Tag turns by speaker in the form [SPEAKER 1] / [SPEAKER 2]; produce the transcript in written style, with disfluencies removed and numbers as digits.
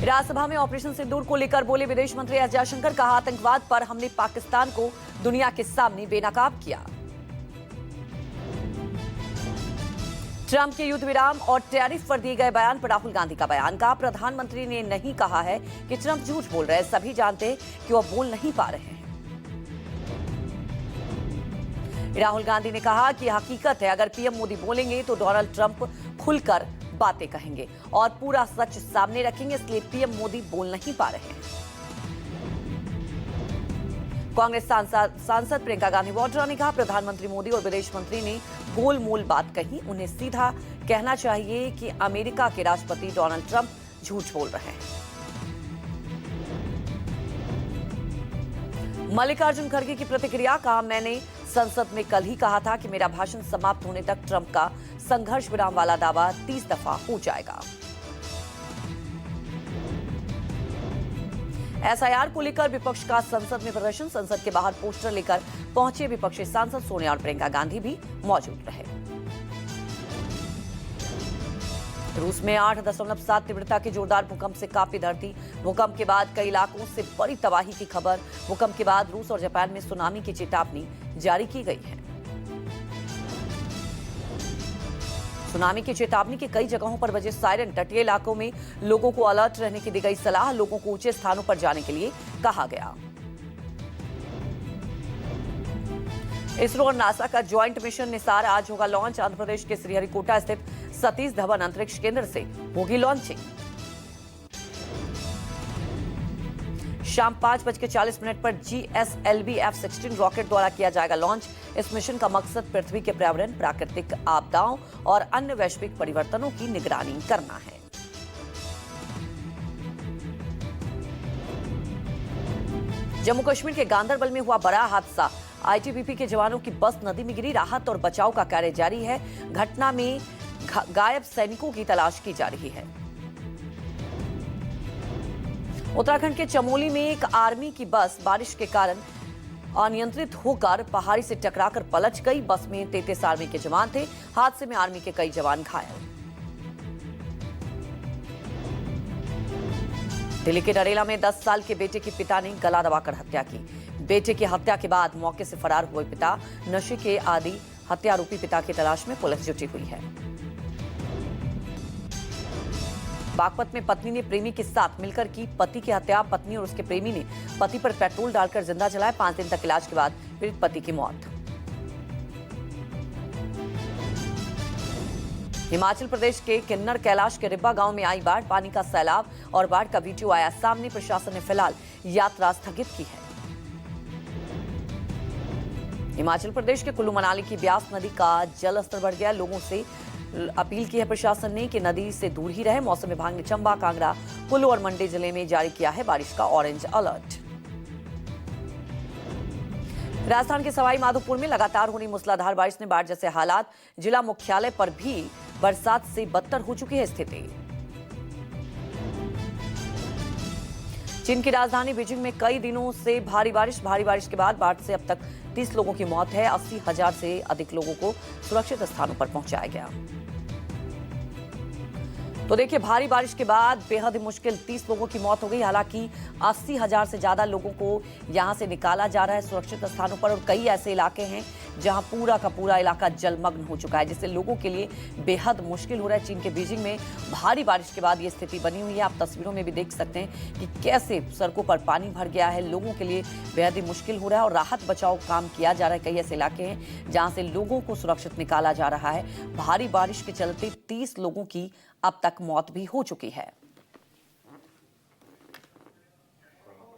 [SPEAKER 1] राज्यसभा में ऑपरेशन सिंदूर को लेकर बोले विदेश मंत्री एस जयशंकर। कहा, आतंकवाद पर हमने पाकिस्तान को दुनिया के सामने बेनकाब किया। ट्रंप के युद्ध विराम और टैरिफ पर दिए गए बयान पर राहुल गांधी का बयान। कहा, प्रधानमंत्री ने नहीं कहा है कि ट्रंप झूठ बोल रहे हैं, सभी जानते हैं कि वह बोल नहीं पा रहे हैं। राहुल गांधी ने कहा कि हकीकत है, अगर पीएम मोदी बोलेंगे तो डोनाल्ड ट्रंप खुलकर बातें कहेंगे और पूरा सच सामने रखेंगे, इसलिए पीएम मोदी बोल नहीं पा रहे हैं। कांग्रेस सांसद प्रियंका गांधी वाड्रा ने कहा, प्रधानमंत्री मोदी और विदेश मंत्री ने गोलमोल बात कही। उन्हें सीधा कहना चाहिए कि अमेरिका के राष्ट्रपति डोनाल्ड ट्रंप झूठ बोल रहे हैं। मल्लिकार्जुन खड़गे की प्रतिक्रिया। कहा, मैंने संसद में कल ही कहा था कि मेरा भाषण समाप्त होने तक ट्रंप का संघर्ष विराम वाला दावा 30 दफा हो जाएगा। एसआईआर को लेकर विपक्ष का संसद में प्रदर्शन। संसद के बाहर पोस्टर लेकर पहुंचे विपक्षी सांसद सोनिया और प्रियंका गांधी भी मौजूद रहे। रूस में 8.7 तीव्रता के जोरदार भूकंप से कांपी धरती। भूकंप के बाद कई इलाकों से बड़ी तबाही की खबर। भूकंप के बाद रूस और जापान में सुनामी की चेतावनी जारी की गई है। सुनामी की चेतावनी के कई जगहों पर बजे सायरन। तटीय इलाकों में लोगों को अलर्ट रहने की दी गई सलाह। लोगों को ऊंचे स्थानों पर जाने के लिए कहा गया। इसरो और नासा का ज्वाइंट मिशन निसार आज होगा लॉन्च। आंध्र प्रदेश के श्रीहरिकोटा स्थित सतीश धवन अंतरिक्ष केंद्र से होगी लॉन्चिंग। शाम 5:40 पर GSLV F-16 रॉकेट द्वारा किया जाएगा लॉन्च। इस मिशन का मकसद पृथ्वी के पर्यावरण, प्राकृतिक आपदाओं और अन्य वैश्विक परिवर्तनों की निगरानी करना है। जम्मू कश्मीर के गांदरबल में हुआ बड़ा हादसा। ITBP के जवानों की बस नदी में गिरी। राहत और बचाव का कार्य जारी है। घटना में गायब सैनिकों की तलाश की जा रही है। उत्तराखंड के चमोली में एक आर्मी की बस बारिश के कारण अनियंत्रित होकर पहाड़ी से टकराकर पलट गई। बस में 33 आर्मी के जवान थे। हादसे में आर्मी के कई जवान घायल। दिल्ली के नरेला में 10 साल के बेटे के पिता ने गला दबाकर हत्या की। बेटे की हत्या के बाद मौके से फरार हुए पिता। नशे के आदि हत्या आरोपी पिता की तलाश में पुलिस जुटी हुई है। बागपत में पत्नी ने प्रेमी के साथ मिलकर की पति की हत्या। पत्नी और उसके प्रेमी ने पति पर पेट्रोल डालकर जिंदा जलाया। 5 दिन तक इलाज के बाद पीड़ित पति की मौत। हिमाचल प्रदेश के किन्नर कैलाश के रिब्बा गांव में आई बाढ़। पानी का सैलाब और बाढ़ का वीडियो आया सामने। प्रशासन ने फिलहाल यात्रा स्थगित की है। हिमाचल प्रदेश के कुल्लू मनाली की ब्यास नदी का जलस्तर बढ़ गया। लोगों से अपील की है प्रशासन ने कि नदी से दूर ही रहे। मौसम विभाग ने चंबा, कांगड़ा, कुल्लू और मंडी जिले में जारी किया है बारिश का ऑरेंज अलर्ट। राजस्थान के सवाई माधोपुर में लगातार हो रही मूसलाधार बारिश ने बाढ़ जैसे हालात। जिला मुख्यालय पर भी बरसात से बदतर हो चुकी है स्थिति। चीन की राजधानी बीजिंग में कई दिनों से भारी बारिश के बाद बाढ़ से अब तक 30 लोगों की मौत है। 80,000 से अधिक लोगों को सुरक्षित स्थानों पर पहुंचाया गया। तो देखिए, भारी बारिश के बाद बेहद मुश्किल 30 लोगों की मौत हो गई। हालांकि 80,000 से ज्यादा लोगों को यहां से निकाला जा रहा है सुरक्षित स्थानों पर। और कई ऐसे इलाके हैं जहां पूरा का पूरा इलाका जलमग्न हो चुका है, जिससे लोगों के लिए बेहद मुश्किल हो रहा है। चीन के बीजिंग में भारी बारिश के बाद ये स्थिति बनी हुई है। आप तस्वीरों में भी देख सकते हैं कि कैसे सड़कों पर पानी भर गया है। लोगों के लिए बेहद ही मुश्किल हो रहा है और राहत बचाव काम किया जा रहा है। कई ऐसे इलाके हैं जहां से लोगों को सुरक्षित निकाला जा रहा है। भारी बारिश के चलते 30 लोगों की अब तक मौत भी हो चुकी है।